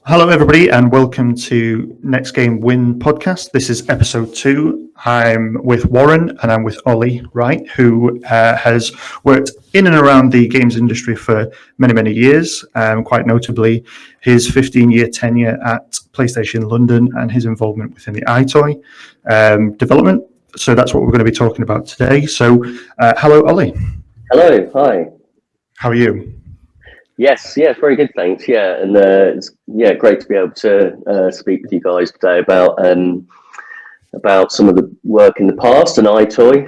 Hello, everybody, and welcome to Next Game Win podcast. This is episode 2. I'm with Warren and I'm with Olly Wright, who has worked in and around the games industry for many, many years. Quite notably, his 15-year tenure at PlayStation London and his involvement within the iToy development. So that's what we're going to be talking about today. So, hello, Olly. Hello, hi. How are you? Yes, very good, thanks. Yeah, and it's great to be able to speak with you guys today about some of the work in the past and iToy.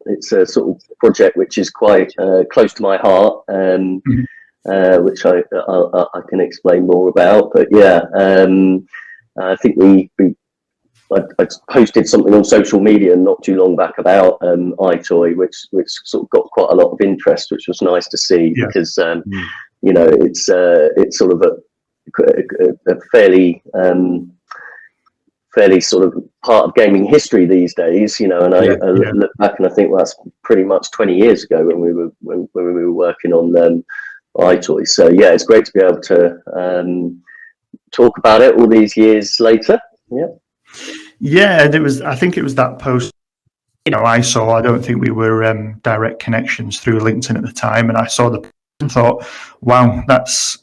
It's a sort of project which is quite close to my heart, which I can explain more about. But yeah, I think I posted something on social media not too long back about iToy, which sort of got quite a lot of interest, which was nice to see because it's sort of a fairly sort of part of gaming history these days, and I look back and I think that's pretty much 20 years ago when we were working on iToy. So yeah, it's great to be able to talk about it all these years later. Yeah, and I think it was that post, I saw. I don't think we were direct connections through LinkedIn at the time, and I saw the and thought, wow,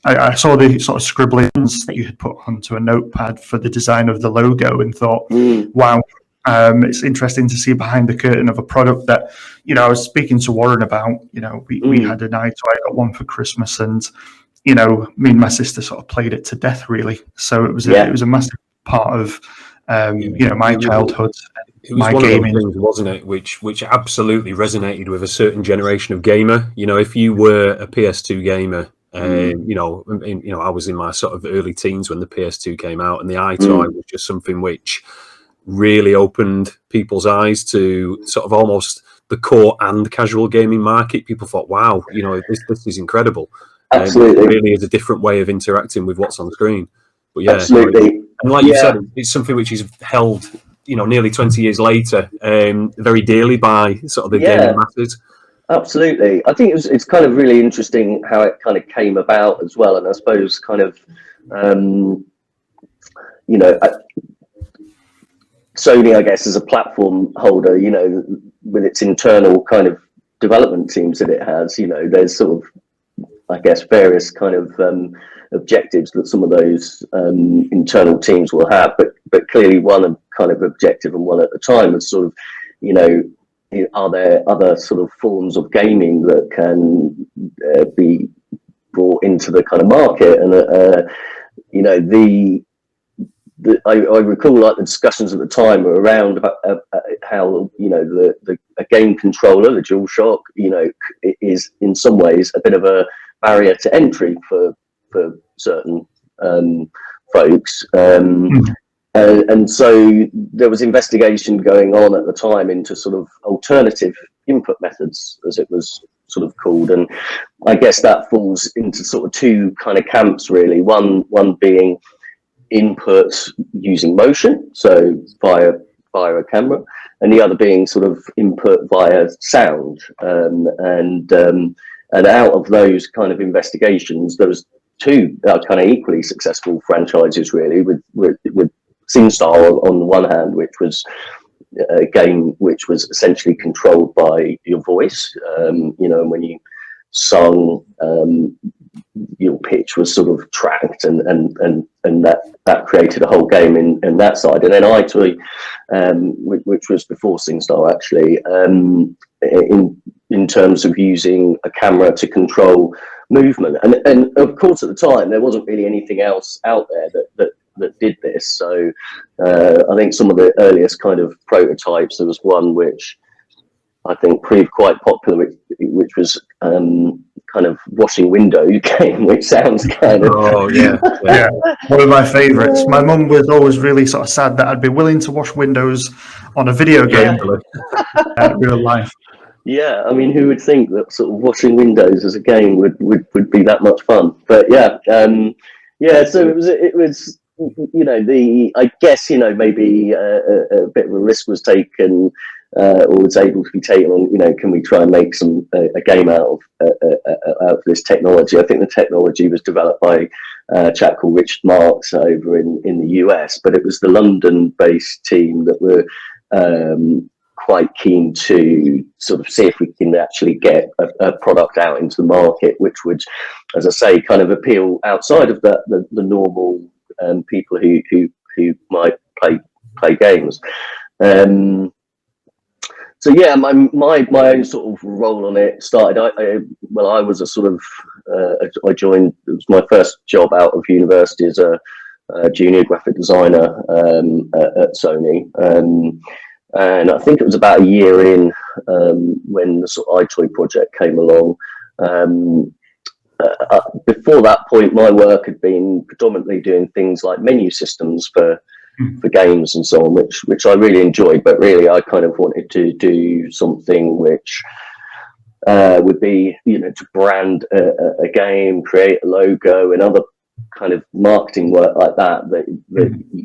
I saw the sort of scribblings that you had put onto a notepad for the design of the logo and thought, wow, it's interesting to see behind the curtain of a product that, I was speaking to Warren about. We had an iToy, I got one for Christmas, and, me and my sister sort of played it to death, really. So it was a massive part of my childhood. It was one gaming. Of those things, wasn't it, which absolutely resonated with a certain generation of gamer. If you were a PS2 gamer, I was in my sort of early teens when the PS2 came out, and the iToy was just something which really opened people's eyes to sort of almost the core and casual gaming market. People thought, wow, this is incredible. Absolutely. It really is a different way of interacting with what's on screen. But yeah, absolutely. And like you said, it's something which is held, nearly 20 years later, very dearly by sort of the gaming masses. Absolutely. I think it's kind of really interesting how it kind of came about as well. And I suppose kind of, Sony, I guess, as a platform holder, with its internal kind of development teams that it has, there's sort of, I guess, various kind of objectives that some of those internal teams will have, but clearly one kind of objective and one at a time is sort of, are there other sort of forms of gaming that can be brought into the kind of market? And I recall like the discussions at the time were around about how a game controller, the DualShock, is in some ways a bit of a barrier to entry for certain folks, and so there was investigation going on at the time into sort of alternative input methods, as it was sort of called, and I guess that falls into sort of two kind of camps really. One being input using motion, so via a camera, and the other being sort of input via sound, and out of those kind of investigations, there was two kind of equally successful franchises really, with SingStar on the one hand, which was a game which was essentially controlled by your voice, and when you sung, your pitch was sort of tracked, and that created a whole game in that side. And then iToy, which was before SingStar actually, in terms of using a camera to control movement, and of course at the time there wasn't really anything else out there that did this. So I think some of the earliest kind of prototypes, there was one which I think proved quite popular, which was kind of washing window game, which sounds kind of yeah, one of my favorites. My mum was always really sort of sad that I'd be willing to wash windows on a video game in real life. Yeah, I mean, who would think that sort of washing windows as a game would be that much fun? But so it was I guess maybe a bit of a risk was taken or was able to be taken on, you know, can we try and make a game out of this technology? I think the technology was developed by a chap called Richard Marks over in the US, but it was the London-based team that were quite keen to sort of see if we can actually get a product out into the market, which would, as I say, kind of appeal outside of the normal people who might play games. So yeah, my own sort of role on it started. I was a sort of I joined. It was my first job out of university as a junior graphic designer at Sony. And I think it was about a year in when the sort of iToy project came along. Before that point, my work had been predominantly doing things like menu systems for games and so on, which I really enjoyed. But really, I kind of wanted to do something which would be, you know, to brand a game, create a logo, and other kind of marketing work like that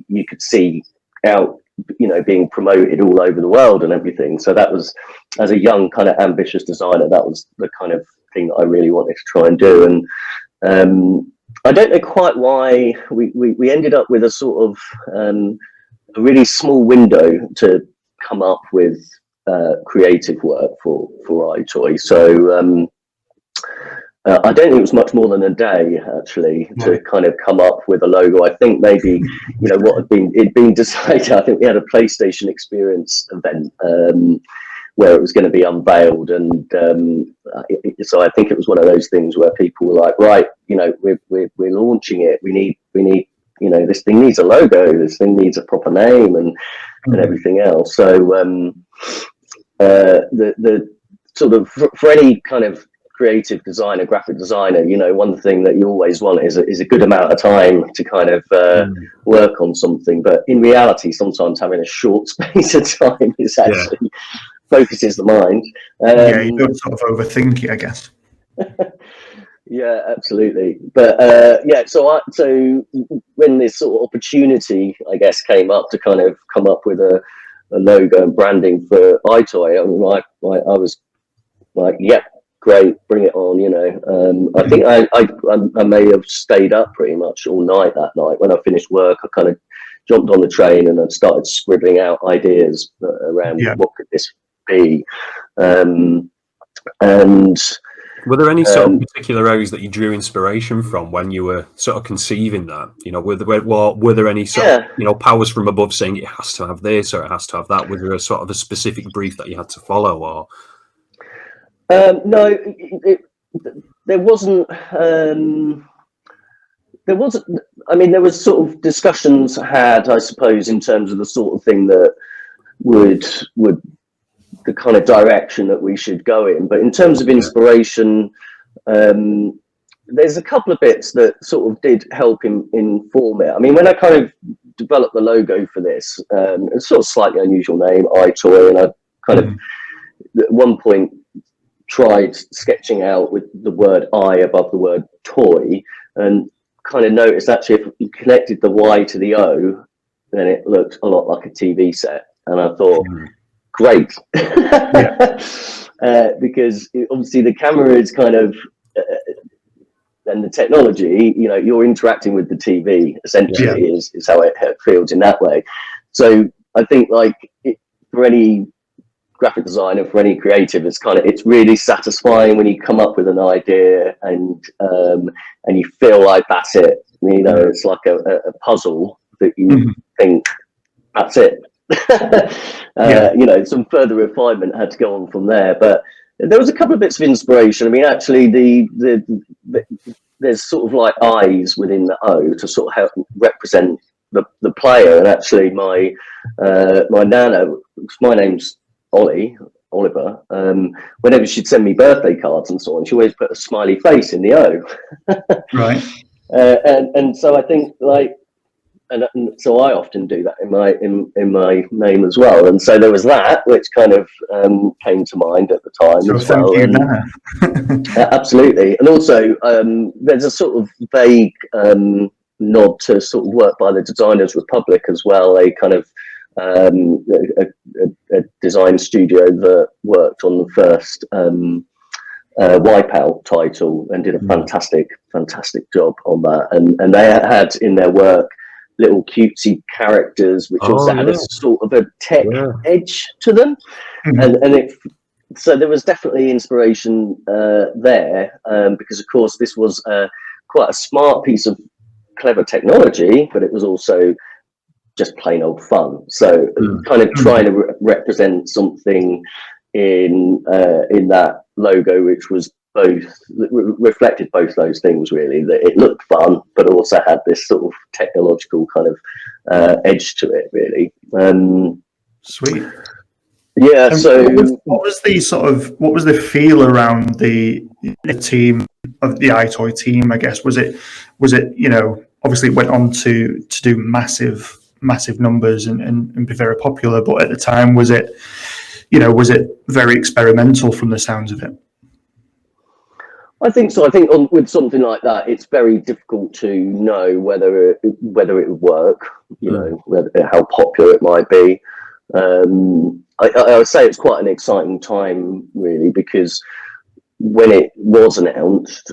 you could see out, you know, being promoted all over the world and everything. So that was, as a young kind of ambitious designer, that was the kind of thing that I really wanted to try and do. And I don't know quite why we ended up with a sort of a really small window to come up with creative work for iToy. So I don't think it was much more than a day actually to kind of come up with a logo. I think maybe, you know, what had been decided. I think we had a PlayStation Experience event where it was going to be unveiled, and so I think it was one of those things where people were like, right, you know, we're launching it. We need, you know, this thing needs a logo. This thing needs a proper name and everything else. So the sort of for any kind of creative designer, graphic designer, you know, one thing that you always want is a good amount of time to kind of work on something. But in reality, sometimes having a short space of time is actually focuses the mind. Yeah, you don't sort of overthink it, I guess. Yeah, absolutely. But so when this sort of opportunity, I guess, came up to kind of come up with a logo and branding for iToy, I was like, yep. Great, bring it on, you know. I think I may have stayed up pretty much all night that night. When I finished work, I kind of jumped on the train and I started scribbling out ideas around what could this be. And were there any sort of particular areas that you drew inspiration from when you were sort of conceiving that? You know, were there any sort of, you know, powers from above saying it has to have this or it has to have that? Was there a sort of a specific brief that you had to follow, or? No, there wasn't. There wasn't. I mean, there was sort of discussions had, I suppose, in terms of the sort of thing that would the kind of direction that we should go in. But in terms of inspiration, there's a couple of bits that sort of did help inform it. I mean, when I kind of developed the logo for this, it's sort of slightly unusual name, iToy, and I kind of at one point tried sketching out with the word I above the word toy, and kind of noticed actually if you connected the Y to the O, then it looked a lot like a TV set. And I thought, great. Because obviously the camera is kind of, and the technology, you know, you're interacting with the TV essentially is how it feels in that way. So I think like for any graphic designer, for any creative, it's really satisfying when you come up with an idea and you feel like that's it. You know, it's like a puzzle that you think that's it. You know, some further refinement had to go on from there, but there was a couple of bits of inspiration. I mean, actually, there's sort of like eyes within the O to sort of help represent the player. And actually, my nana, my name's Oliver, whenever she'd send me birthday cards and so on, she always put a smiley face in the O. Right. And so I think like, and so I often do that in my name as well. And so there was that, which kind of came to mind at the time So as well. thank you, absolutely. And also there's a sort of vague nod to sort of work by the Designers Republic as well. They kind of a design studio that worked on the first Wipeout title and did a fantastic job on that. And they had in their work little cutesy characters which also had a sort of a tech edge to them, and so there was definitely inspiration there, because of course this was quite a smart piece of clever technology, but it was also just plain old fun. So kind of trying to represent something in that logo which was reflected both those things, really, that it looked fun but also had this sort of technological kind of edge to it, really. Sweet. Yeah. So what was the feel around the team of the iToy team, I guess? Was it obviously it went on to do massive numbers and be very popular, but at the time was it very experimental from the sounds of it? I think so. I think with something like that, it's very difficult to know whether it would work. How popular it might be. I would say it's quite an exciting time, really, because when it was announced,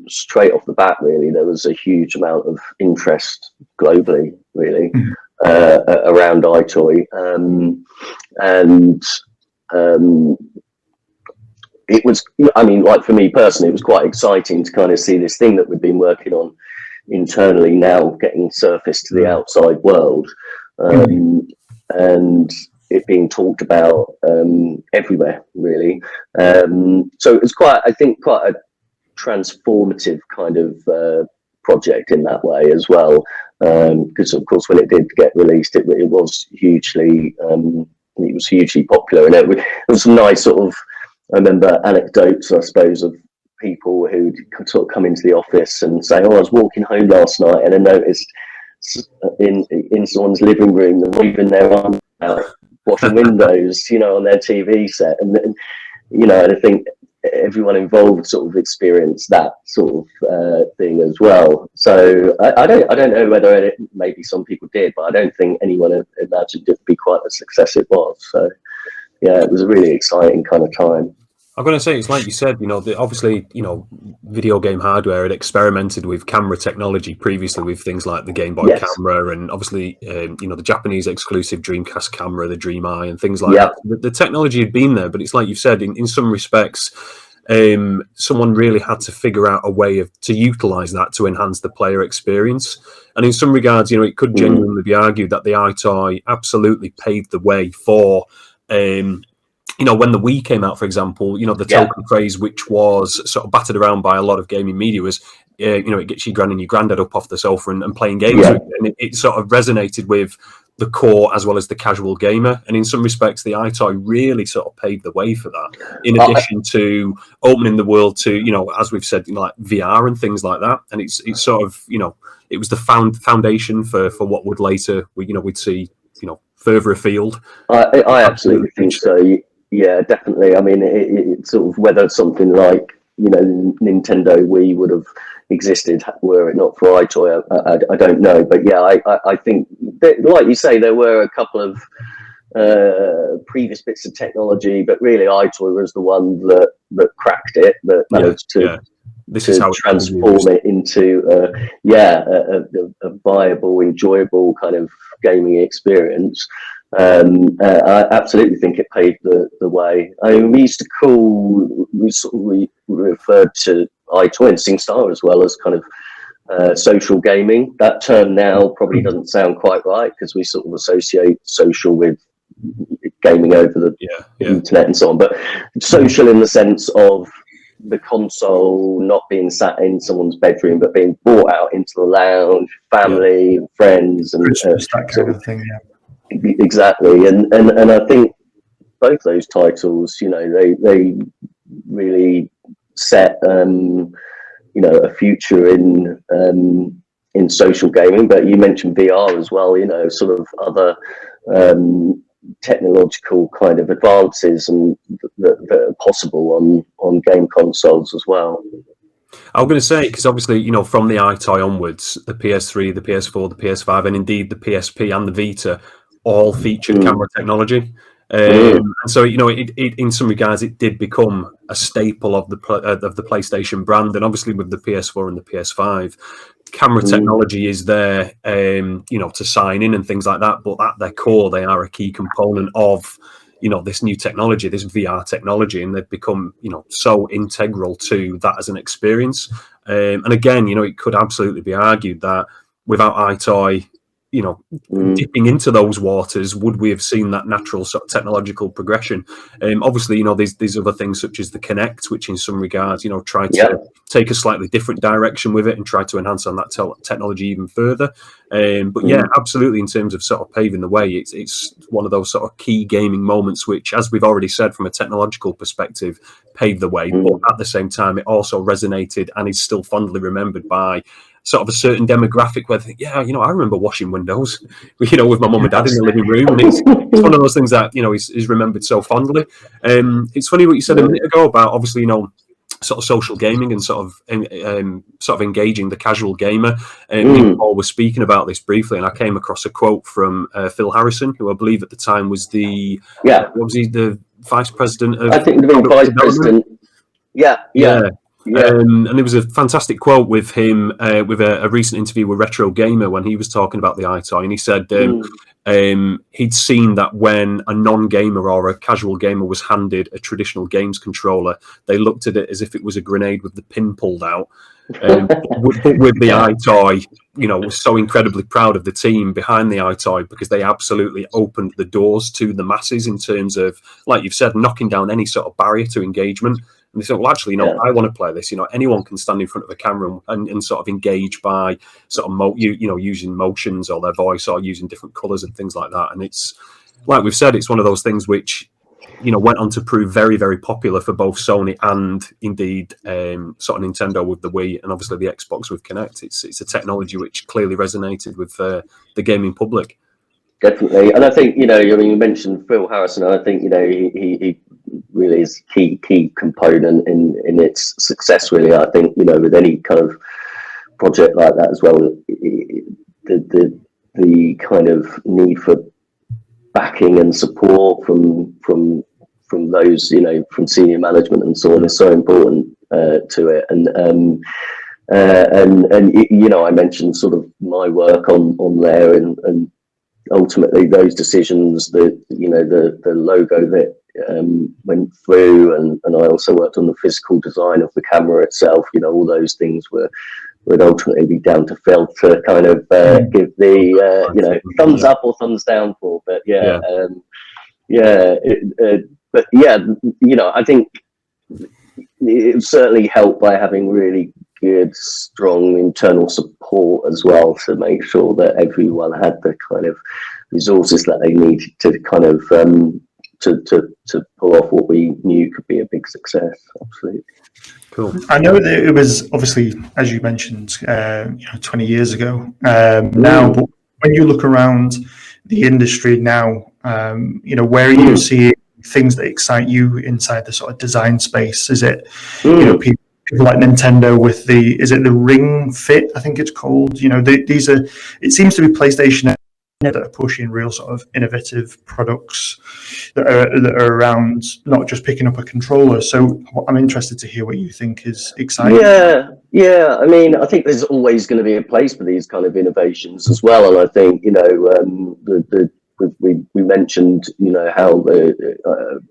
straight off the bat, really, there was a huge amount of interest globally, really, around iToy, and it was, I mean, like for me personally, it was quite exciting to kind of see this thing that we've been working on internally now getting surfaced to the outside world, and it being talked about everywhere, really. So it was quite a transformative kind of project in that way as well, because of course when it did get released, it was hugely popular, and it was some nice sort of, I remember anecdotes, I suppose, of people who sort of come into the office and say, "Oh, I was walking home last night and I noticed in someone's living room they're waving their arms out, washing windows, on their TV set," and and I think everyone involved sort of experienced that sort of thing as well. So I don't know whether maybe some people did, but I don't think anyone imagined it would be quite a success it was. So yeah, it was a really exciting kind of time. I'm going to say, it's like you said, obviously, video game hardware had experimented with camera technology previously with things like the Game Boy camera, and obviously, the Japanese exclusive Dreamcast camera, the Dream Eye, and things like that. The technology had been there, but it's like you've said, in some respects, someone really had to figure out a way to utilize that to enhance the player experience. And in some regards, it could genuinely be argued that the iToy absolutely paved the way for when the Wii came out, for example, the token phrase, which was sort of battered around by a lot of gaming media, was, it gets your gran and your granddad up off the sofa and playing games. And it sort of resonated with the core as well as the casual gamer. And in some respects, the iToy really sort of paved the way for that, in addition to opening the world to, as we've said, like VR and things like that. And it's sort of, it was the foundation for what would later, we'd see, further afield. I absolutely think so. Yeah, definitely. I mean, it sort of, whether something like, Nintendo Wii would have existed were it not for iToy, I don't know. But yeah, I think, that, like you say, there were a couple of previous bits of technology, but really iToy was the one that cracked it, that managed to transform it into a viable, enjoyable kind of gaming experience. I absolutely think it paved the way. I mean, we referred to iToy and SingStar as well as kind of social gaming. That term now probably doesn't sound quite right, because we sort of associate social with gaming over the internet and so on, but social in the sense of the console not being sat in someone's bedroom, but being brought out into the lounge, family, friends, and that kind of thing. Exactly, and I think both those titles, they really set a future in social gaming. But you mentioned VR as well, sort of other technological kind of advances and that are possible on game consoles as well. I was going to say, because obviously, from the iToy onwards, the PS3, the PS4, the PS5, and indeed the PSP and the Vita all featured camera technology. And so, you know, it in some regards, it did become a staple of the PlayStation brand, and obviously with the PS4 and the PS5, camera technology is there, you know, to sign in and things like that. But at their core, they are a key component of, you know, this new technology, this VR technology, and they've become, you know, so integral to that as an experience. And again, you know, it could absolutely be argued that without iToy, you know, dipping into those waters, would we have seen that natural sort of technological progression? Obviously, you know, there's other things such as the Kinect, which in some regards, you know, try to take a slightly different direction with it and try to enhance on that technology even further. But yeah, absolutely, in terms of sort of paving the way, it's one of those sort of key gaming moments, which, as we've already said, from a technological perspective, paved the way. But at the same time, it also resonated and is still fondly remembered by sort of a certain demographic where they think, yeah, you know, I remember washing windows, you know, with my mum and dad in the living room. And it's one of those things that, you know, is remembered so fondly. It's funny what you said a minute ago about, obviously, you know, sort of social gaming and sort of engaging the casual gamer. Paul was speaking about this briefly, and I came across a quote from Phil Harrison, who I believe at the time was the what was he, the vice president of, I think the vice president. Yeah. And there was a fantastic quote with him with a recent interview with Retro Gamer when he was talking about the iToy, and he said he'd seen that when a non-gamer or a casual gamer was handed a traditional games controller, they looked at it as if it was a grenade with the pin pulled out. But with the iToy, you know, was so incredibly proud of the team behind the iToy, because they absolutely opened the doors to the masses in terms of, like you've said, knocking down any sort of barrier to engagement. And they said, well, actually, you know, I want to play this. You know, anyone can stand in front of a camera and sort of engage by sort of, you know, using motions or their voice or using different colours and things like that. And it's, like we've said, it's one of those things which, you know, went on to prove very, very popular for both Sony and indeed sort of Nintendo with the Wii, and obviously the Xbox with Kinect. It's a technology which clearly resonated with the gaming public. Definitely. And I think, you know, I mean, you mentioned Phil Harrison, and I think, you know, he really is key component in its success, really. I think, you know, with any kind of project like that as well, the kind of need for backing and support from those, you know, from senior management and so on is so important to it. And you know, I mentioned sort of my work on there, and ultimately those decisions, that, you know, the logo that went through, and I also worked on the physical design of the camera itself. You know, all those things would ultimately be down to Phil to kind of give the you know, thumbs up or thumbs down for. But but yeah, you know, I think it certainly helped by having really good, strong internal support as well, to make sure that everyone had the kind of resources that they needed to kind of to pull off what we knew could be a big success. Absolutely. Cool. I know that it was obviously, as you mentioned, you know, 20 years ago now, but when you look around the industry now, you know, where are you seeing things that excite you inside the sort of design space? Is it, you know, people like Nintendo with is it the Ring Fit, I think it's called? You know, these are, it seems to be PlayStation that are pushing real sort of innovative products that are around, not just picking up a controller. So I'm interested to hear what you think is exciting. Yeah. I mean, I think there's always going to be a place for these kind of innovations as well. And I think, you know, we mentioned, you know, how the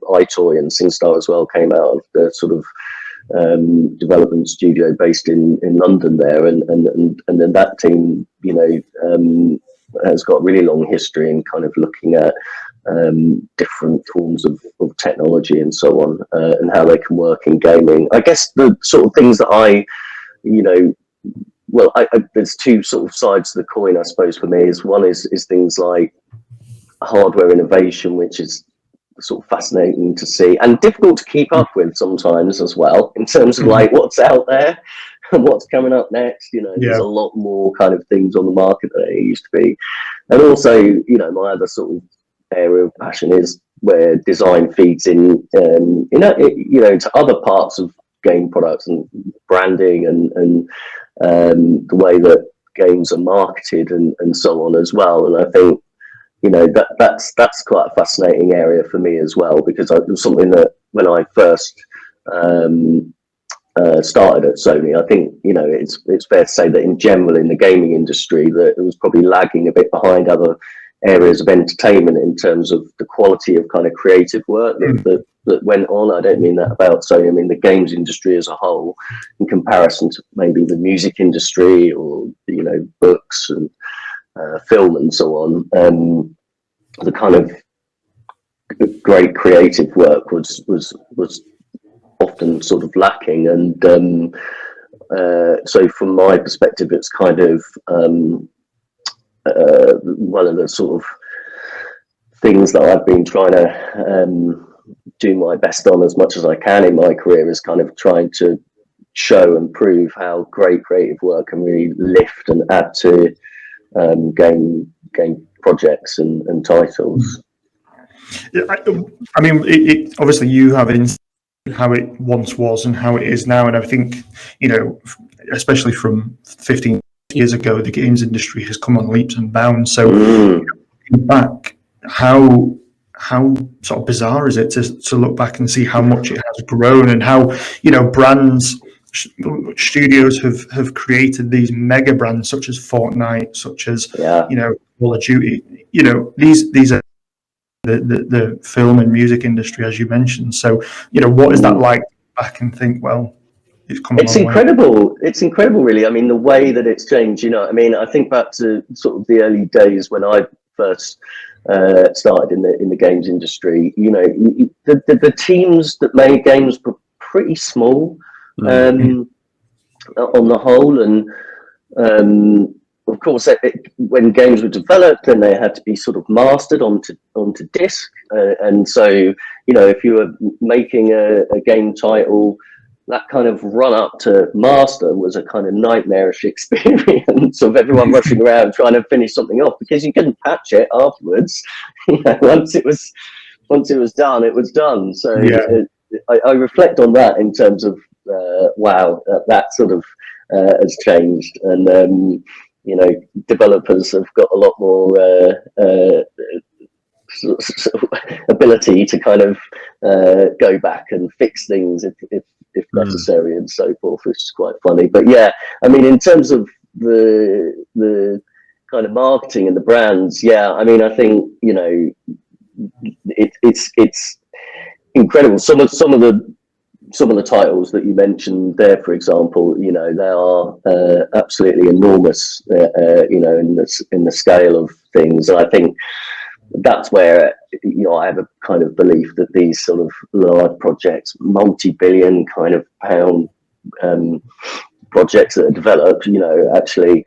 iToy and SingStar as well came out of the sort of development studio based in London there, and then that team, you know, has got a really long history in kind of looking at different forms of technology and so on, and how they can work in gaming. I guess the sort of things that you know, well, there's two sort of sides to the coin, I suppose, for me. One is things like hardware innovation, which is sort of fascinating to see and difficult to keep up with sometimes as well, in terms of like what's out there and what's coming up next. You know, there's a lot more kind of things on the market than it used to be. And also, you know, my other sort of area of passion is where design feeds in, you know, to other parts of game products and branding and the way that games are marketed and so on as well. And I think, you know, that's quite a fascinating area for me as well, because it was something that when I first started at Sony, I think, you know, it's fair to say that in general in the gaming industry that it was probably lagging a bit behind other areas of entertainment in terms of the quality of kind of creative work that went on. I don't mean that about Sony, I mean the games industry as a whole, in comparison to maybe the music industry or, you know, books and film and so on. The kind of great creative work was often sort of lacking, and so from my perspective, it's kind of one of the sort of things that I've been trying to do my best on as much as I can in my career, is kind of trying to show and prove how great creative work can really lift and add to game projects and titles. I mean, obviously you have how it once was and how it is now, and I think, you know, especially from 15 years ago, the games industry has come on leaps and bounds. So looking back, how sort of bizarre is it to look back and see how much it has grown, and how, you know, brands, studios have created these mega brands such as Fortnite, such as, you know, Call of Duty. You know, these are the film and music industry, as you mentioned. So, you know, what is that like back and think, well, it's incredible. It's incredible, really. I mean, the way that it's changed, you know, I mean, I think back to sort of the early days when I first started in the games industry. You know, the teams that made games were pretty small on the whole, and of course, when games were developed, then they had to be sort of mastered onto disc, and so, you know, if you were making a game title, that kind of run up to master was a kind of nightmarish experience of everyone rushing around trying to finish something off, because you couldn't patch it afterwards. You know, once it was done, it was done. So I reflect on that in terms of wow, that sort of has changed, and you know, developers have got a lot more ability to kind of go back and fix things if necessary and so forth, which is quite funny. But yeah, I mean, in terms of the kind of marketing and the brands, yeah, I mean, I think, you know, it's incredible. Some of the titles that you mentioned there, for example, you know, they are absolutely enormous, you know, in the scale of things. And I think that's where, you know, I have a kind of belief that these sort of large projects, multi-billion kind of pound projects that are developed, you know, actually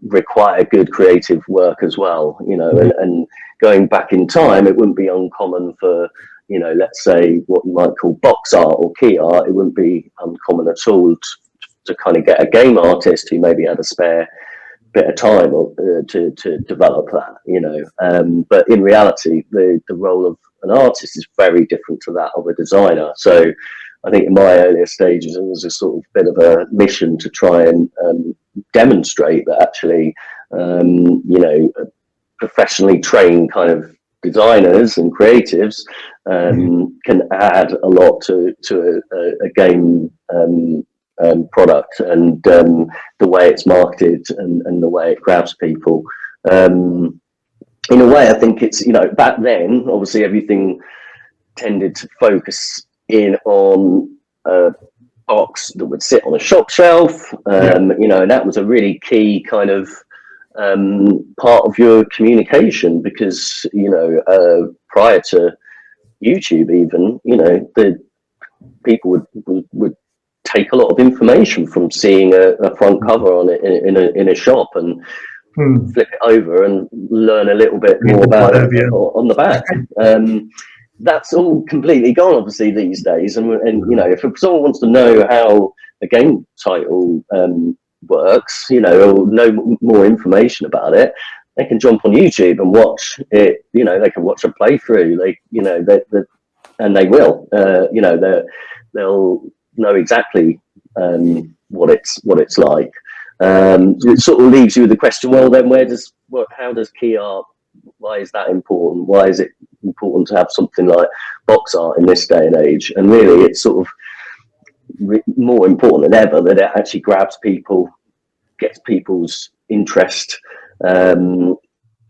require good creative work as well, you know, and going back in time, it wouldn't be uncommon for, you know, let's say what you might call box art or key art. It wouldn't be uncommon at all to kind of get a game artist who maybe had a spare bit of time to develop that, you know. But in reality, the role of an artist is very different to that of a designer. So I think in my earlier stages, it was a sort of bit of a mission to try and demonstrate that actually, you know, professionally trained kind of designers and creatives can add a lot to a game product, and the way it's marketed and the way it grabs people. In a way, I think it's, you know, back then, obviously everything tended to focus in on a box that would sit on a shop shelf, you know, and that was a really key kind of part of your communication, because, you know, prior to YouTube even, you know, the people would take a lot of information from seeing a front cover on it in a shop and flip it over and learn a little bit more about it on the back. That's all completely gone, obviously, these days. And you know, if someone wants to know how a game title works, you know, or know more information about it, they can jump on YouTube and watch it. You know, they can watch a playthrough. They, you know, and they will. You know, they'll know exactly what it's like. It sort of leaves you with the question: well, then how does key art why is that important? Why is it important to have something like box art in this day and age? And really, it's sort of more important than ever that it actually grabs people, gets people's interest,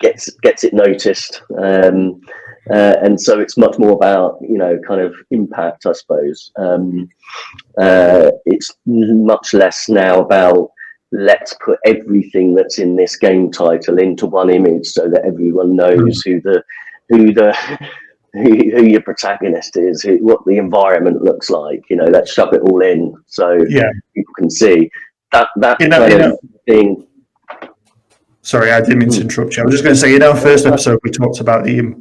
gets it noticed, and so it's much more about, you know, kind of impact, I suppose. It's much less now about let's put everything that's in this game title into one image so that everyone knows who your protagonist is, what the environment looks like. You know, let's shove it all in so people can see that kind of thing. Sorry, I didn't mean to interrupt you. I was just going to say, in our first episode, we talked about the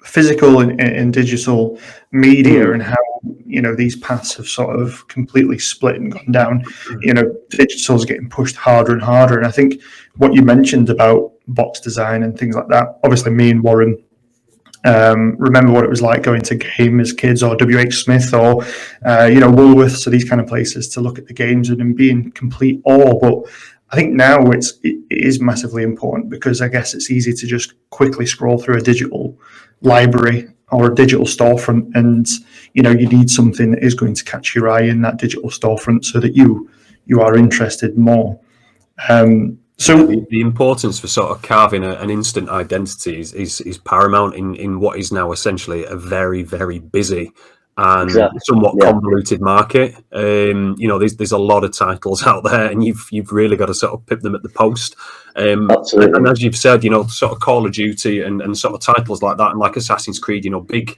physical and digital media and how, you know, these paths have sort of completely split and gone down. You know, digital is getting pushed harder and harder. And I think what you mentioned about box design and things like that, obviously me and Warren remember what it was like going to Game as kids, or WH Smith, or you know, Woolworths, or these kind of places to look at the games and be in complete awe. But I think now it is massively important, because I guess it's easy to just quickly scroll through a digital library or a digital storefront, and you know, you need something that is going to catch your eye in that digital storefront so that you are interested more. So the importance for sort of carving an instant identity is paramount in what is now essentially a very, very busy and somewhat convoluted market. You know, there's a lot of titles out there, and you've really got to sort of pip them at the post. Absolutely. And as you've said, you know, sort of Call of Duty and sort of titles like that, and like Assassin's Creed, you know, big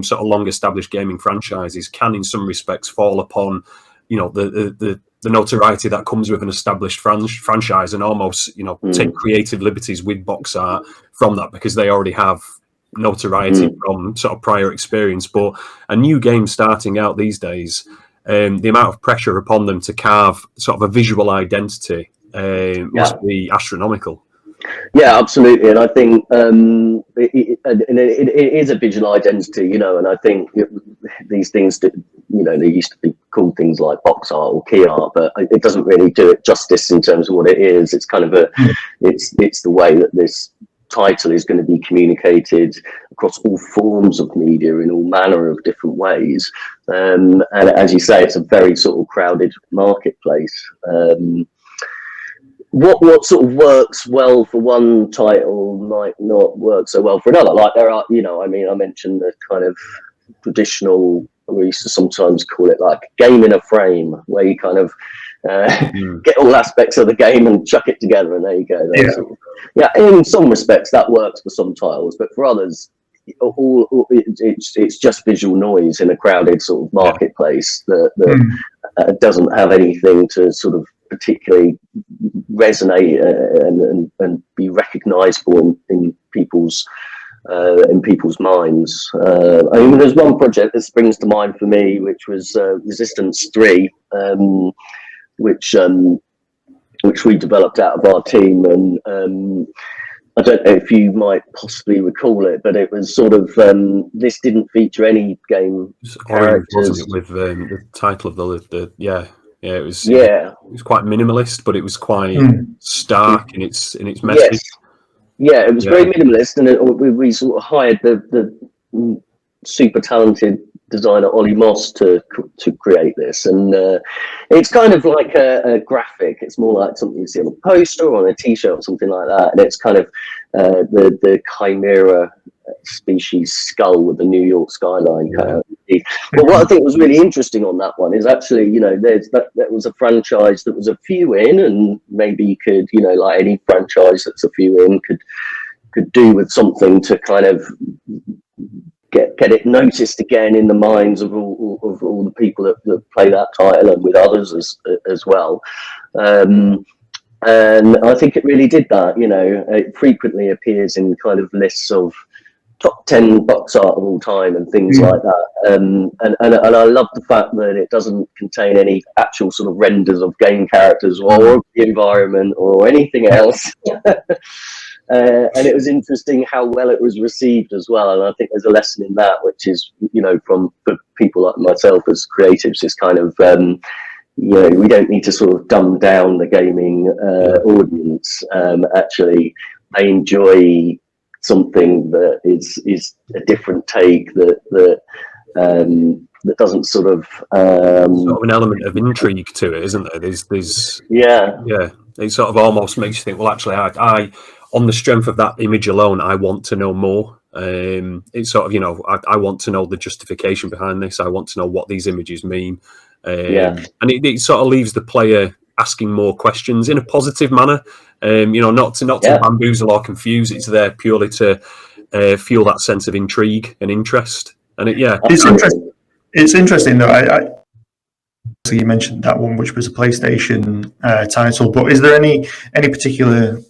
sort of long established gaming franchises can in some respects fall upon, you know, the notoriety that comes with an established franchise, and almost, you know, take creative liberties with box art from that, because they already have notoriety from sort of prior experience. But a new game starting out these days, the amount of pressure upon them to carve sort of a visual identity must be astronomical. Yeah, absolutely. And I think it is a visual identity, you know, and I think these things, you know, they used to be called things like box art or key art, but it doesn't really do it justice in terms of what it is. It's kind of it's the way that this title is going to be communicated across all forms of media in all manner of different ways. And as you say, it's a very sort of crowded marketplace. What sort of works well for one title might not work so well for another. Like there are, you know, I mean, I mentioned the kind of traditional, we used to sometimes call it like game in a frame, where you kind of get all aspects of the game and chuck it together, and there you go. In some respects that works for some titles, but for others, it's just visual noise in a crowded sort of marketplace that doesn't have anything to sort of particularly resonate and be recognizable in people's minds. I mean, there's one project that springs to mind for me, which was Resistance 3, which we developed out of our team, and I don't know if you might possibly recall it, but it was sort of this didn't feature any game characters. Wasn't it, with the title of it was quite minimalist, but it was quite stark in its message. Yeah, it was very minimalist, and we sort of hired the super talented designer Olly to create this, and it's kind of like a graphic. It's more like something you see on a poster or on a T-shirt or something like that, and it's kind of the chimera species skull with the New York skyline. But what I think was really interesting on that one is actually, you know, that was a franchise that was a few in, and maybe you could, you know, like any franchise that's a few in could do with something to kind of get it noticed again in the minds of all the people that play that title, and with others as well. And I think it really did that. You know, it frequently appears in kind of lists of top 10 box art of all time and things like that. And I love the fact that it doesn't contain any actual sort of renders of game characters or the environment or anything else. And it was interesting how well it was received as well. And I think there's a lesson in that, which is, you know, for people like myself as creatives, is kind of, we don't need to sort of dumb down the gaming audience. Actually, they enjoy something that is a different take, that doesn't sort of an element of intrigue to it, isn't there? There's it sort of almost makes you think, well, actually, I on the strength of that image alone, I want to know more. It's sort of, I want to know the justification behind this. I want to know what these images mean. And it sort of leaves the player asking more questions in a positive manner. Not to bamboozle or confuse. It's there purely to fuel that sense of intrigue and interest. And it's interesting. It's interesting though. So you mentioned that one, which was a PlayStation title, but is there any particular,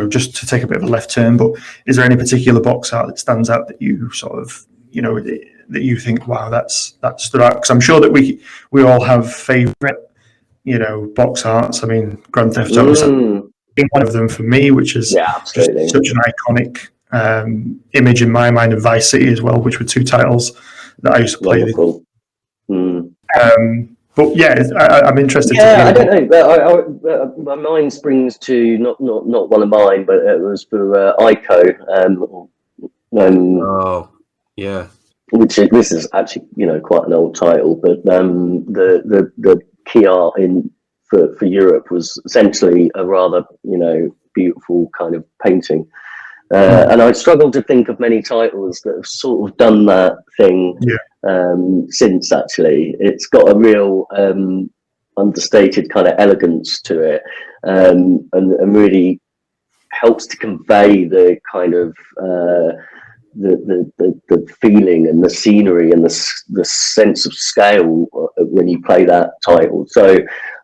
just to take a bit of a left turn, but is there any particular box art that stands out that you sort of, that you think, wow, that stood out? Because I'm sure that we all have favorite, box arts. I mean, Grand Theft Auto is one of them for me, which is just such an iconic image in my mind, of Vice City as well, which were two titles that I used to play. But I'm interested. I don't know. My mind springs to not one of mine, but it was for Ico. Which this is actually quite an old title, but the key art for Europe was essentially a rather beautiful kind of painting. And I struggle to think of many titles that have sort of done that thing since. Actually, it's got a real understated kind of elegance to it, and really helps to convey the kind of the feeling and the scenery and the sense of scale when you play that title. So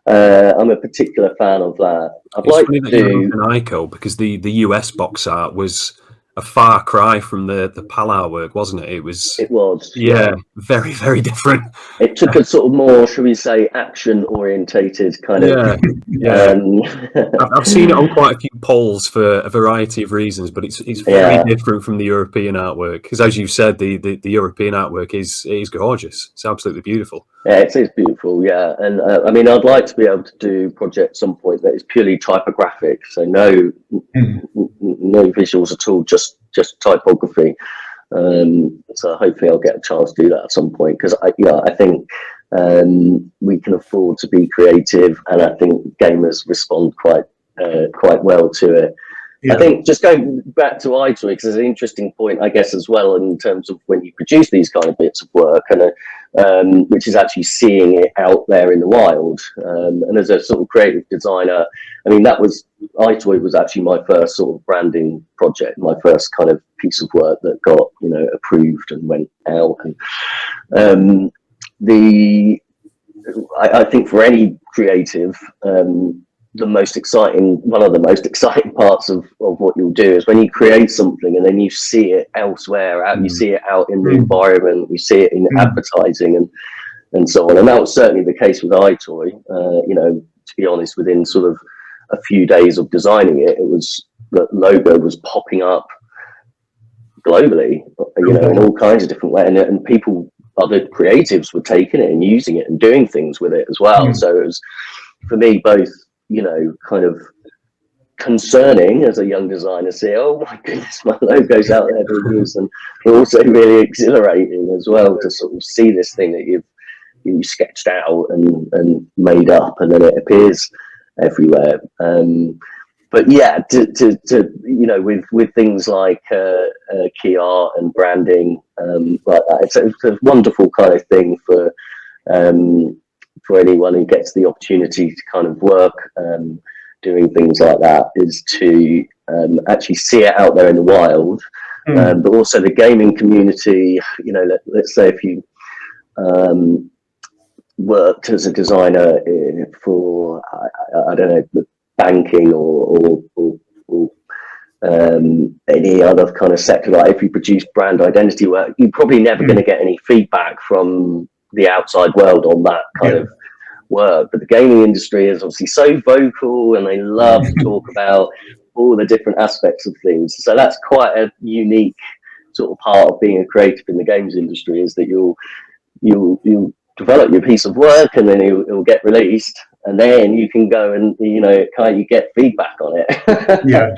I'm a particular fan of that. It's funny that you mentioned Ico, because the US box art was a far cry from the PAL artwork, wasn't it? It was very, very different. It took a sort of more, shall we say, action orientated kind of I've seen it on quite a few polls for a variety of reasons, but it's very different from the European artwork, because, as you said, the European artwork is gorgeous. It's absolutely beautiful. Yeah, it is beautiful, and I mean, I'd like to be able to do a project at some point that is purely typographic, so no visuals at all, just typography. So hopefully I'll get a chance to do that at some point, because I think we can afford to be creative, and I think gamers respond quite well to it. I think, just going back to iToy, because there's an interesting point, I guess, as well, in terms of when you produce these kind of bits of work, and which is actually seeing it out there in the wild. And as a sort of creative designer, I mean, iToy was actually my first sort of branding project, my first kind of piece of work that got approved and went out. And I think for any creative, one of the most exciting parts of what you'll do is when you create something and then you see it elsewhere, you see it out in the environment, you see it in advertising and so on. And that was certainly the case with iToy. To be honest, within sort of a few days of designing it, the logo was popping up globally, in all kinds of different ways, and people, other creatives, were taking it and using it and doing things with it as well. So it was, for me, both kind of concerning as a young designer, see, oh my goodness, my logo's out there being used, and also really exhilarating as well to sort of see this thing that you sketched out and made up, and then it appears everywhere. But yeah, with things like key art and branding like that, it's a wonderful kind of thing for anyone who gets the opportunity to kind of work doing things like that, is to actually see it out there in the wild. But also the gaming community, let's say if you worked as a designer for, I don't know, banking or any other kind of sector, like if you produce brand identity work, you're probably never going to get any feedback from the outside world on that kind of work. But the gaming industry is obviously so vocal, and they love to talk about all the different aspects of things. So that's quite a unique sort of part of being a creative in the games industry, is that you'll develop your piece of work, and then it'll get released, and then you can go and kind of get feedback on it. Yeah.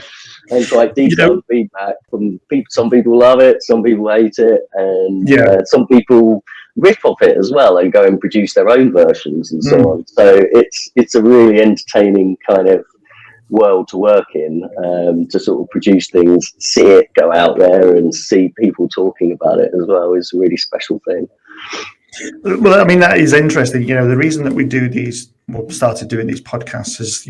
And quite detailed feedback from people. Some people love it, some people hate it, and some people riff off it as well and go and produce their own versions and so on. So it's a really entertaining kind of world to work in, to sort of produce things, see it go out there and see people talking about it as well is a really special thing. Well, I mean, that is interesting. The reason that we do these, started doing these podcasts is,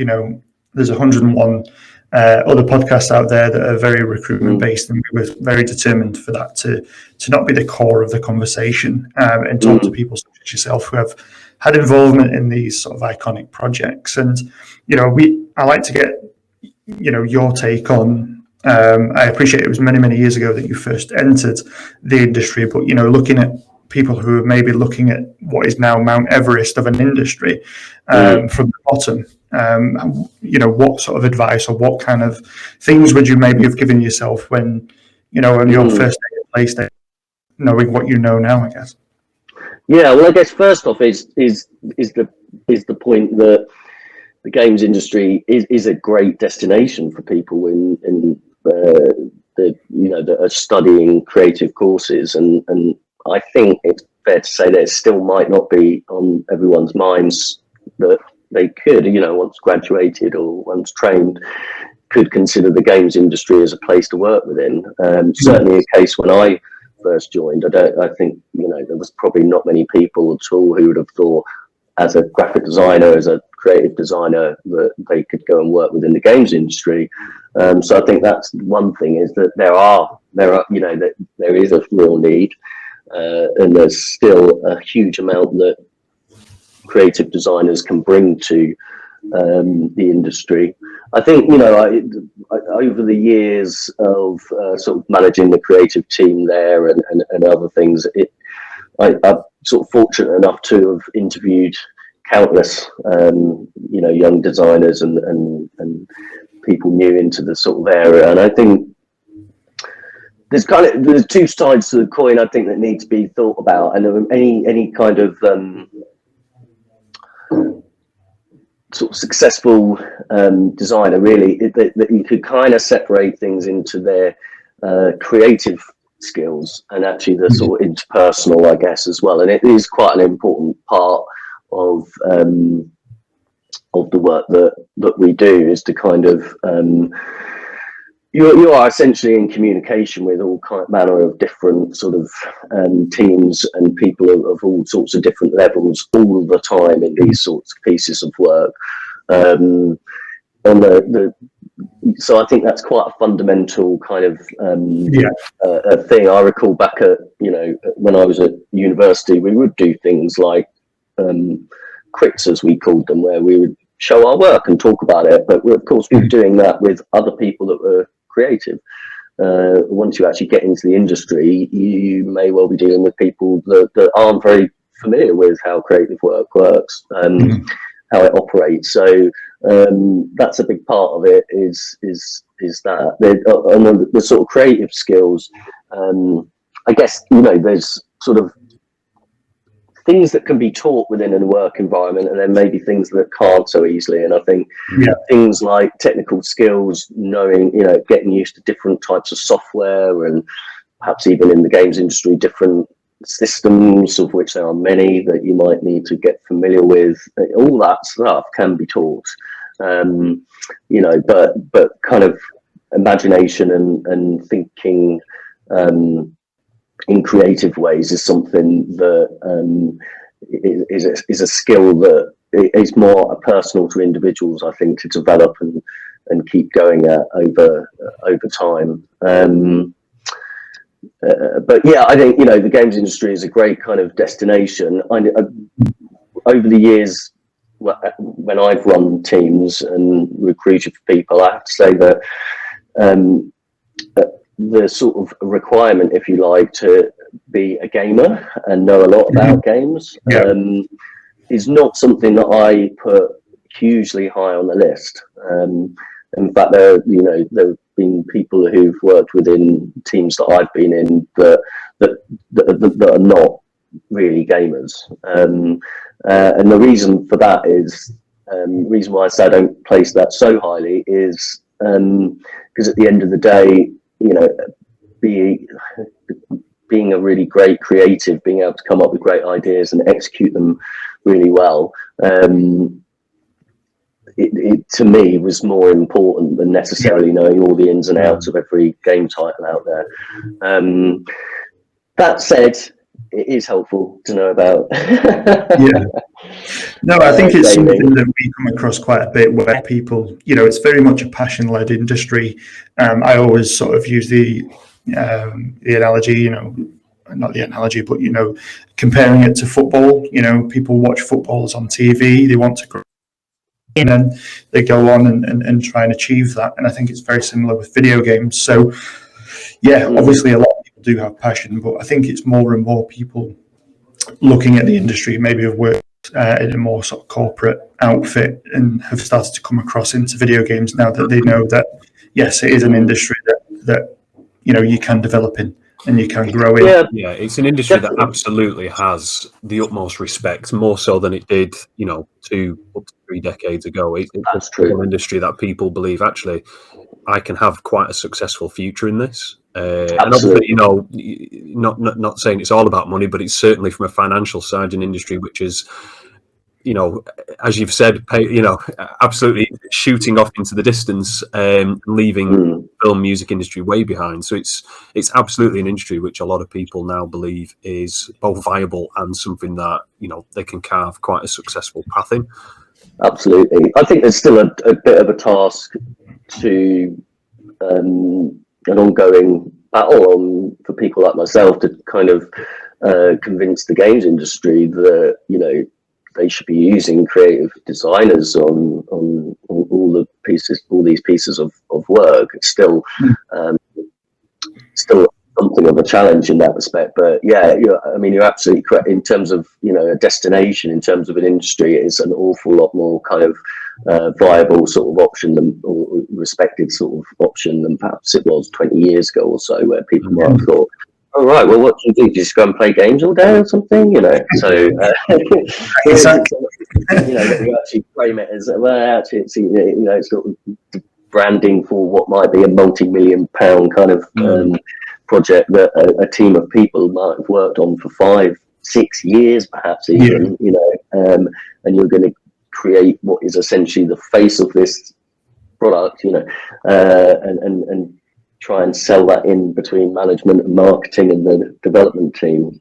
there's 101 other podcasts out there that are very recruitment based, and we were very determined for that to not be the core of the conversation, and talk to people such as yourself who have had involvement in these sort of iconic projects. And I like to get your take on. I appreciate it was many years ago that you first entered the industry, but looking at people who are maybe looking at what is now Mount Everest of an industry, from the bottom. What sort of advice or what kind of things would you maybe have given yourself when on your first day at PlayStation, knowing what you know now, I guess? Yeah, well, I guess first off is the point that the games industry is a great destination for people that are studying creative courses, and I think it's fair to say that it still might not be on everyone's minds that they could, once graduated or once trained, could consider the games industry as a place to work within. Certainly a case when I first joined. I think there was probably not many people at all who would have thought, as a graphic designer, as a creative designer, that they could go and work within the games industry. So I think that's one thing, is that that there is a real need, and there's still a huge amount that creative designers can bring to the industry. I think over the years of sort of managing the creative team there and other things, I'm sort of fortunate enough to have interviewed countless young designers and people new into the sort of area, and I think there's two sides to the coin, I think, that need to be thought about, and any kind of sort of successful designer, really, that you could kind of separate things into their creative skills and actually the sort of interpersonal, I guess, as well. And it is quite an important part of the work that we do, is to kind of you are essentially in communication with all manner of different sort of teams and people of all sorts of different levels all the time in these sorts of pieces of work. So I think that's quite a fundamental kind of thing. I recall back at when I was at university, we would do things like crits, as we called them, where we would show our work and talk about it. But of course, we were doing that with other people that were creative. Once you actually get into the industry, you may well be dealing with people that aren't very familiar with how creative work works and how it operates. So that's a big part of it. Is that the sort of creative skills? I guess there's sort of things that can be taught within a work environment, and then maybe things that can't so easily. And I think things like technical skills, knowing, getting used to different types of software, and perhaps even in the games industry, different systems, of which there are many that you might need to get familiar with. All that stuff can be taught, but kind of imagination and thinking in creative ways is something that is a skill that is more personal to individuals, I think, to develop and keep going at over time. But yeah, I think the games industry is a great kind of destination. Over the years, when I've run teams and recruited for people, I have to say that the sort of requirement, if you like, to be a gamer and know a lot about games is not something that I put hugely high on the list. In fact, there have been people who've worked within teams that I've been in that are not really gamers. And the reason for that is, reason why I say I don't place that so highly is because at the end of the day, you know, being a really great creative, being able to come up with great ideas and execute them really well, it to me was more important than necessarily knowing all the ins and outs of every game title out there. That said, it is helpful to know about. No, I think it's gaming. something that we come across quite a bit, where people, you know, it's very much a passion-led industry. I always sort of use the analogy, you know, not the analogy, but, you know, comparing it to football. You know, people watch footballs on TV, they want to grow, and then they go on and try and achieve that. And I think it's very similar with video games. So, yeah, obviously a lot of people do have passion, but I think it's more and more people looking at the industry, maybe have worked in a more sort of corporate outfit and have started to come across into video games now that they know that, yes, it is an industry that you know, you can develop in and you can grow in. Yeah, it's an industry that absolutely has the utmost respect, more so than it did, you know, 2 up to 3 decades ago. It's an industry that people believe, actually, I can have quite a successful future in this. And obviously, you know, not saying it's all about money, but it's certainly from a financial side an industry which is, you know, as you've said, you know, absolutely shooting off into the distance, leaving the film music industry way behind. So it's absolutely an industry which a lot of people now believe is both viable and something that, you know, they can carve quite a successful path in. Absolutely. I think there's still a bit of a task to an ongoing battle for people like myself to kind of convince the games industry that, you know, they should be using creative designers on all these pieces of work. It's still something of a challenge in that respect. But yeah, I mean, you're absolutely correct in terms of, you know, a destination, in terms of an industry. It's an awful lot more kind of viable sort of option or respected sort of option than perhaps it was 20 years ago or so, where people might have thought, oh, right, well, what do you do? Do you just go and play games all day or something? You know, so Exactly. you know, you actually frame it as, well, actually, it's, you know, it's got branding for what might be a multi-million-pound kind of project that a team of people might have worked on for 5-6 years, perhaps even, you know, and you're going to create what is essentially the face of this product, you know, and try and sell that in between management and marketing and the development team,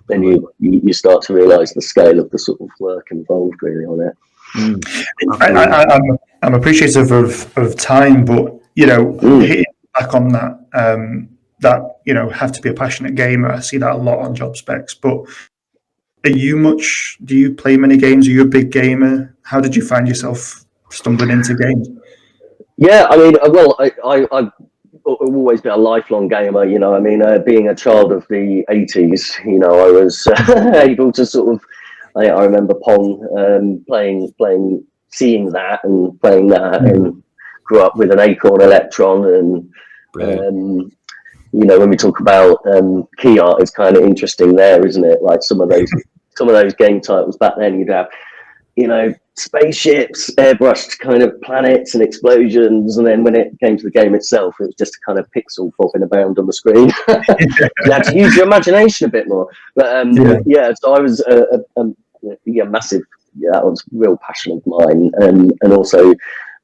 then you start to realise the scale of the sort of work involved really on it. I'm appreciative of time, but, you know, hitting back on that you know, have to be a passionate gamer. I see that a lot on job specs. But do you play many games? Are you a big gamer? How did you find yourself stumbling into games? Yeah, I mean, well, I've always been a lifelong gamer, you know. I mean, being a child of the 80s, you know, I was able to sort of, I remember Pong, seeing that and playing that, and grew up with an Acorn Electron, and you know, when we talk about key art, it's kind of interesting there, isn't it? Like some of those game titles back then, you'd have, you know, spaceships, airbrushed kind of planets and explosions, and then when it came to the game itself, it was just a kind of pixel bobbing around on the screen. You had to use your imagination a bit more. But yeah, so I was massive. Yeah, that was a real passion of mine, and also,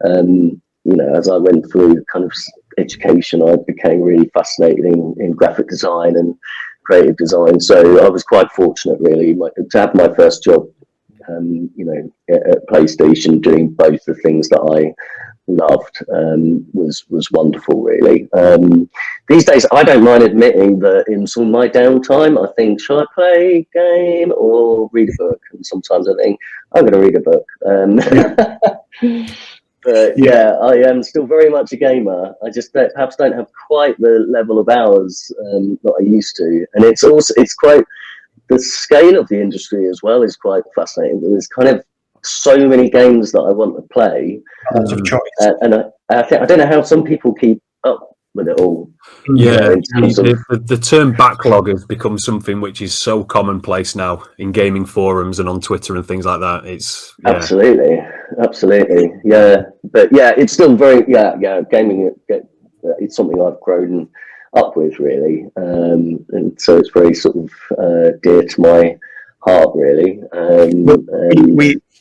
you know, as I went through kind of education, I became really fascinated in graphic design and creative design. So I was quite fortunate, really, to have my first job, you know, at PlayStation, doing both the things that I loved, was wonderful, really. These days, I don't mind admitting that in some of my downtime, I think, should I play a game or read a book? And sometimes I think, I'm going to read a book. But yeah, I am still very much a gamer. I just perhaps don't have quite the level of hours that I used to. And it's quite, the scale of the industry as well is quite fascinating. There's kind of so many games that I want to play. Lots of choice. And I don't know how some people keep up with it all. Yeah, in terms of, the term backlog has become something which is so commonplace now in gaming forums and on Twitter and things like that. It's absolutely, yeah. But yeah, it's still very gaming. It's something I've grown up with, really, and so it's very sort of dear to my heart, really.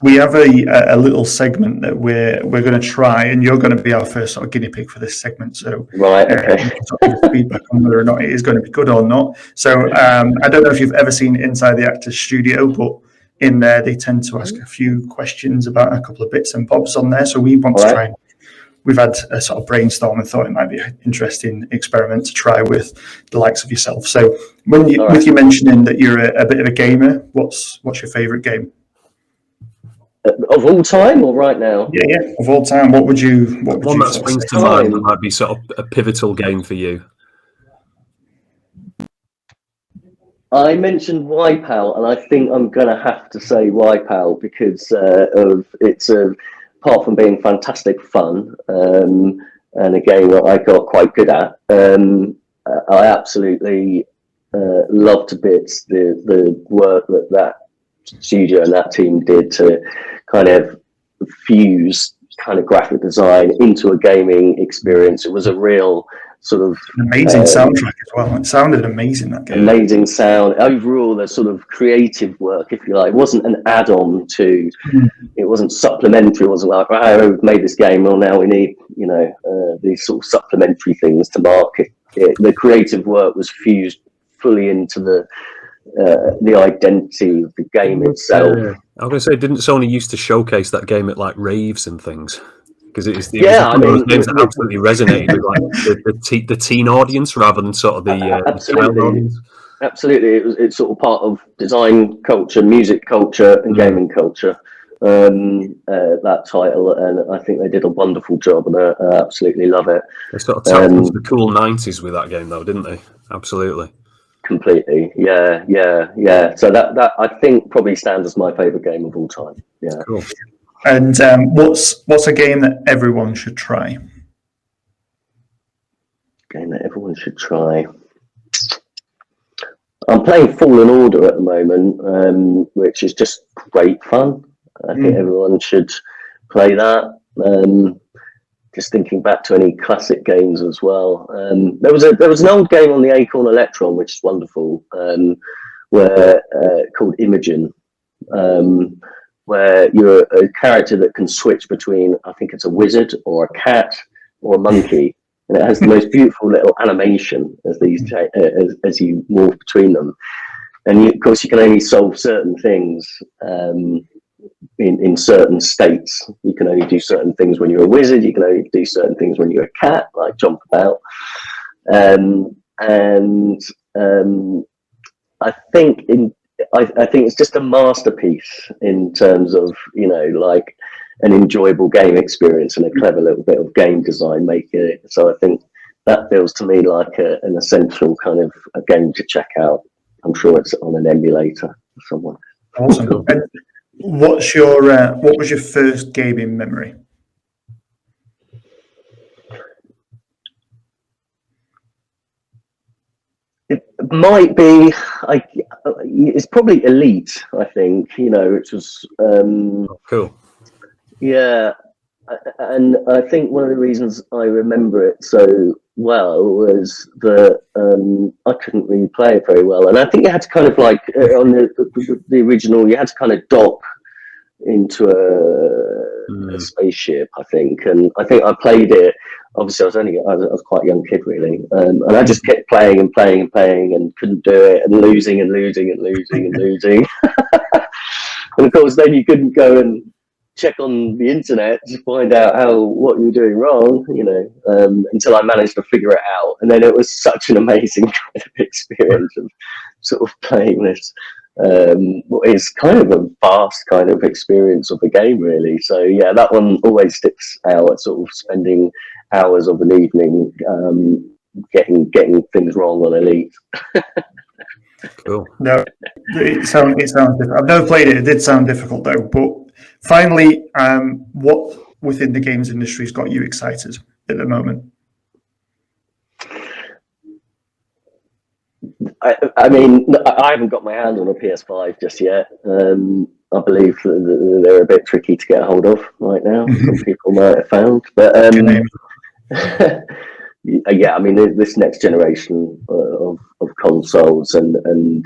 We have a little segment that we're going to try, and you're going to be our first sort of guinea pig for this segment. So right, okay. you can sort of give feedback on whether or not it is going to be good or not. So I don't know if you've ever seen Inside the Actors Studio, but in there they tend to ask a few questions about a couple of bits and bobs on there. So we want to try. We've had a sort of brainstorm and thought it might be an interesting experiment to try with the likes of yourself. So with you mentioning that you're a bit of a gamer, what's your favourite game? Of all time or right now? Yeah, of all time. What would you one that springs to mind that might be sort of a pivotal game for you? I mentioned Wipeout, and I think I'm going to have to say Wipeout because it's apart from being fantastic fun and a game that I got quite good at. I absolutely love to bits the work that studio and that team did to kind of fuse kind of graphic design into a gaming experience. It was a real sort of amazing soundtrack as well. It sounded amazing, that game. Amazing sound. Overall, the sort of creative work, if you like, it wasn't an add-on to, it wasn't supplementary. It wasn't like, oh, we've made this game, well, now we need, these sort of supplementary things to market it. The creative work was fused fully into the identity of the game itself. I was going to say, didn't Sony used to showcase that game at like raves and things? Because it was one of those games that absolutely resonated with like the teen audience rather than sort of the child audience. Absolutely, it's sort of part of design culture, music culture, and gaming culture. That title, and I think they did a wonderful job, and I absolutely love it. They sort of tapped into the cool '90s with that game, though, didn't they? Absolutely. Completely, yeah. So that I think probably stands as my favourite game of all time. Yeah. Cool. And what's a game that everyone should try? Game that everyone should try. I'm playing Fallen Order at the moment, which is just great fun. I think everyone should play that. Just thinking back to any classic games as well. There was an old game on the Acorn Electron, which is wonderful, where called Imogen, where you're a character that can switch between, I think it's a wizard or a cat or a monkey, and it has the most beautiful little animation as as you move between them. And of course, you can only solve certain things in certain states. You can only do certain things when you're a wizard. You can only do certain things when you're a cat, like jump about. I think it's just a masterpiece in terms of like an enjoyable game experience and a clever little bit of game design making it. So I think that feels to me like an essential kind of a game to check out. I'm sure it's on an emulator somewhere. Awesome. And what was your first gaming memory? It might be, it's probably Elite, I think, which was cool. Yeah, and I think one of the reasons I remember it so well was that I couldn't really play it very well, and I think you had to kind of like on the original, you had to kind of dock into a spaceship, I think, and I think I played it. Obviously, I was quite a young kid, really, and I just kept playing and playing and playing and couldn't do it, and losing and losing and losing and losing. And of course, then you couldn't go and check on the internet to find out what you were doing wrong, until I managed to figure it out. And then it was such an amazing kind of experience of sort of playing this. It's kind of a vast kind of experience of the game, really. So yeah, that one always sticks out. Sort of spending hours of an evening getting things wrong on Elite. Cool. No, it sounds difficult. I've never played it. It did sound difficult though. But finally, what within the games industry has got you excited at the moment? I mean, I haven't got my hand on a PS5 just yet. I believe that they're a bit tricky to get a hold of right now. Some people might have found, but yeah, I mean, this next generation of consoles and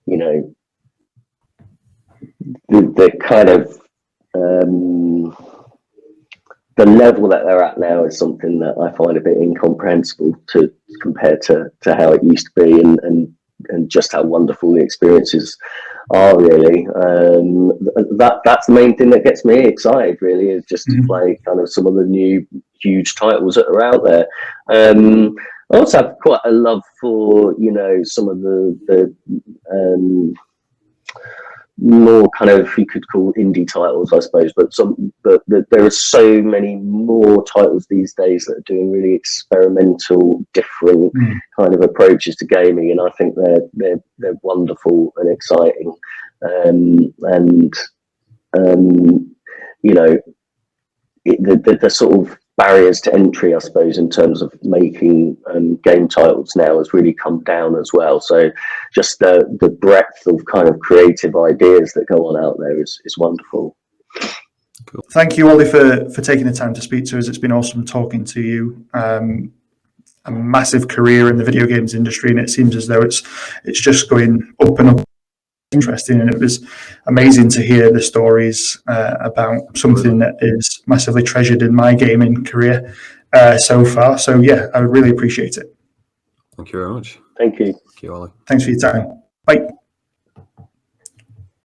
you know, the kind of the level that they're at now is something that I find a bit incomprehensible to compared to how it used to be, and just how wonderful the experiences are, really. That's the main thing that gets me excited, really, is just to play kind of some of the new huge titles that are out there. I also have quite a love for, you know, some of the more kind of, you could call indie titles, I suppose, but there are so many more titles these days that are doing really experimental, different kind of approaches to gaming, and I think they're wonderful and exciting, and you know, the sort of barriers to entry, I suppose, in terms of making game titles now has really come down as well. So just the breadth of kind of creative ideas that go on out there is wonderful. Cool. Thank you, Olly, for taking the time to speak to us. It's been awesome talking to you. A massive career in the video games industry, and it seems as though it's just going up and up. Interesting, and it was amazing to hear the stories about something that is massively treasured in my gaming career so far. So yeah, I really appreciate it. Thank you very much. Thank you. Thank you, Olly. Thanks for your time. Bye.